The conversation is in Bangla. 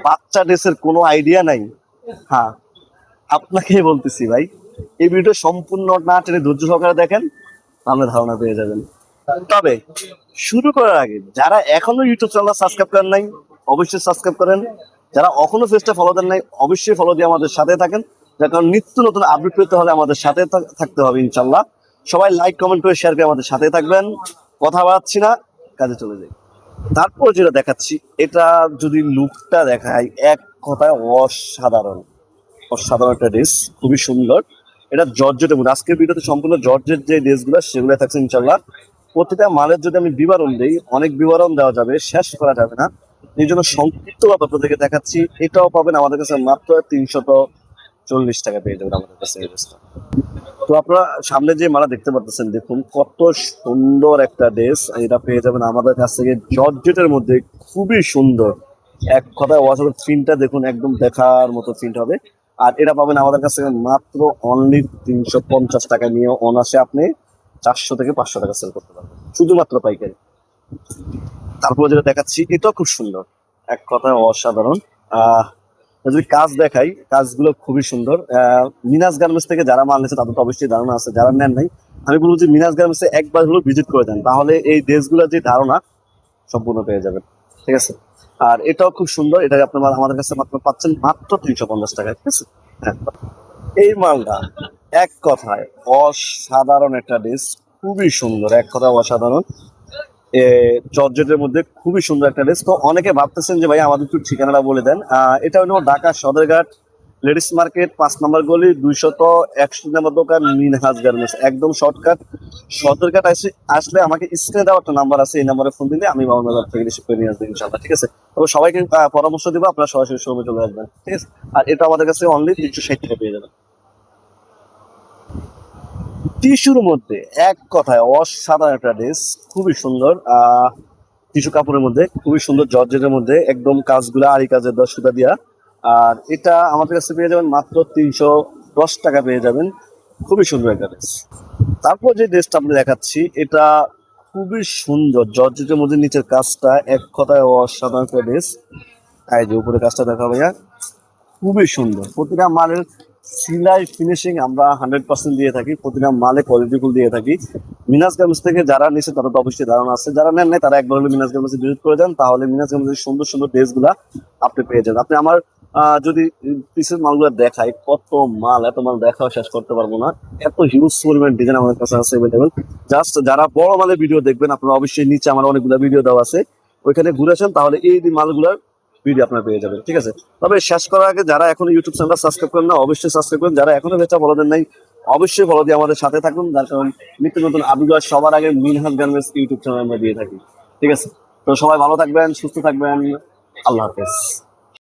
বাচ্চা ড্রেসের কোনো আইডিয়া নাই? হ্যাঁ, আপনাকেই বলতেছি ভাই, এই ভিডিও সম্পূর্ণ না টেনে ধৈর্য সহকারে দেখেন, তাহলে ধারণা পেয়ে যাবেন। তবে শুরু করার আগে যারা এখনো ইউটিউব চ্যানেল সাবস্ক্রাইব করেন নাই, অবশ্যই সাবস্ক্রাইব করেন। যারা এখনো পেজটা ফলো দেন নাই, অবশ্যই ফলো দিয়ে আমাদের সাথে থাকেন। যার কারণ নিত্য নতুন আপডেট পেতে হলে আমাদের সাথে থাকতে হবে ইনশাল্লাহ। সবাই লাইক কমেন্ট করে শেয়ার করে আমাদের সাথে থাকবেন। কথা বাড়াচ্ছি না, কাজে চলে যাই। তারপর যেটা দেখাচ্ছি, এটা যদি লুকটা দেখায়, এক কথায় অসাধারণ। অসাধারণ একটা ড্রেস, খুবই সুন্দর। এটা জর্জেটের মধ্যে, আজকের ভিডিওতে সম্পূর্ণ জর্জের যে ড্রেসগুলো সেগুলো থাকছে ইনশাল্লাহ। প্রতিটা মালের যদি আমি বিবরণ দিই, অনেক বিবরণ দেওয়া যাবে, শেষ করা যাবে না। এই জন্য সংক্ষিপ্ত আপনাদেরকে দেখাচ্ছি। এটাও পাবেন আমাদের কাছে মাত্র 340 টাকা পেয়ে যাবেন আমাদের কাছে এই ড্রেসটা। তো আপনারা সামনে যে মালা দেখতে পাচ্ছেন, দেখুন কত সুন্দর একটা ড্রেস। এটা পেয়ে যাবেন আমাদের কাছ থেকে জর্জেটের মধ্যে, খুবই সুন্দর। এক কথায় অসাধারণ। প্রিন্টটা দেখুন, একদম দেখার মতো প্রিন্ট হবে। আর এটা পাবেন আমাদের কাছ থেকে মাত্র অনলি 350 টাকা নিয়ে অনাসে আপনি 400 থেকে 500 টাকা সেল করতে পারবেন, শুধুমাত্র পাইকারি। তারপর যেটা দেখাচ্ছি, এটাও খুব সুন্দর, এক কথায় অসাধারণ। যদি কাজ দেখাই, কাজগুলো খুবই সুন্দর। মিনাস গার্মেন্টস থেকে যারা মাল নিচ্ছে তাদের তো অবশ্যই ধারণা আছে, যারা নেন নাই আমি বলবো যে মিনাস গার্মেন্টসে একবার হলো ভিজিট করে দেন, তাহলে এই ড্রেসগুলোর যে ধারণা সম্পূর্ণ পেয়ে যাবেন। ঠিক আছে। আর এটাও খুব সুন্দর, এটা আপনার আমাদের কাছে মাত্র পাচ্ছেন মাত্র 350 টাকা। ঠিক আছে। হ্যাঁ, এই মালটা এক কথায় অসাধারণ একটা ড্রেস, খুবই সুন্দর, এক কথায় অসাধারণ। জর্জেটের মধ্যে খুবই সুন্দর একটা ড্রেস। তো অনেকে ভাবতেছেন যে ভাই আমাদের একটু ঠিকানাটা বলে দেন। এটা হলো ঢাকা সদরঘাট লেডিস মার্কেট 5 নম্বর গলি 261 নম্বর দোকান, মিনহাজ গার্মেন্টস, একদম শর্টকাট। সদরঘাট আসলে আমাকে স্ক্রিনে দেওয়া একটা নাম্বার আছে, এই নাম্বারে ফোন দিলে আমি বাবুবাজার থেকে রিসিভ করে নিয়ে আসবো ইনশাল্লাহ। ঠিক আছে। তবে সবাইকে পরামর্শ দিব, আপনারা সরাসরি শোরুমে চলে আসবেন। ঠিক আছে। আর এটা আমাদের কাছে অনলি 360 টাকা পেয়ে যাবেন। টিস্যুর মধ্যে এক কথায় অসাধারণ একটা ড্রেস, খুবই সুন্দর। টিস্যু কাপড়ের মধ্যে খুবই সুন্দর, জর্জেটের মধ্যে একদম কাজগুলা আড়ি কাজের 10 সুতা দিয়া। আর এটা আমাদের কাছে পেয়ে যাবেন মাত্র 310 টাকা পেয়ে যাবেন। খুবই সুন্দর একটা ড্রেস। তারপর যে ড্রেসটা আপনি দেখাচ্ছি, এটা খুবই সুন্দর, জর্জেটের মধ্যে নিচের কাজটা এক কথায় অসাধারণ একটা ড্রেস। এই যে উপরে কাজটা দেখা ভাইয়া, খুবই সুন্দর। প্রতিটা মালের সিলাই ফিনিশিং আমরা 100% দিয়ে থাকি, প্রতিটা মালে কোয়ালিটিফুল দিয়ে থাকি। মিনাস গার্মেন্টস থেকে যারা নিচ্ছে তারা তো অবশ্যই ধারণা আছে, যারা নেন নাই তারা একবার হলে মিনাস গার্মেন্টস ভিজিট করে যান, তাহলে মিনাস গার্মেন্টসের সুন্দর সুন্দর ড্রেসগুলা আপনি পেয়ে যান। আপনি আমার যদি পিসের মালগুলো দেখাই, কত মাল, এত মাল দেখাও শেষ করতে পারবো না, এত হিউজ পরিমাণ ডিজাইন আমাদের কাছে আছে অ্যাভেলেবল। জাস্ট যারা বড় মালের ভিডিও দেখবেন, আপনারা অবশ্যই নিচে আমার অনেকগুলো ভিডিও দেওয়া আছে, ওইখানে ঘুরে আসেন, তাহলে এই মালগুলার ভিডিও আপনারা পেয়ে যাবেন। ঠিক আছে। তবে শেষ করার আগে যারা এখনো ইউটিউব চ্যানেলটা সাবস্ক্রাইব করেন না, অবশ্যই সাবস্ক্রাইব করেন। যারা এখনো বেচা ফলো দেন নাই, অবশ্যই ফলো দিয়ে আমাদের সাথে থাকুন। যার কারণ নিত্য নতুন আপডেট সবার আগে মিনহাজ গার্মেন্টস ইউটিউব চ্যানেল আমরা দিয়ে থাকি। ঠিক আছে। তো সবাই ভালো থাকবেন, সুস্থ থাকবেন। আল্লাহ হাফেজ।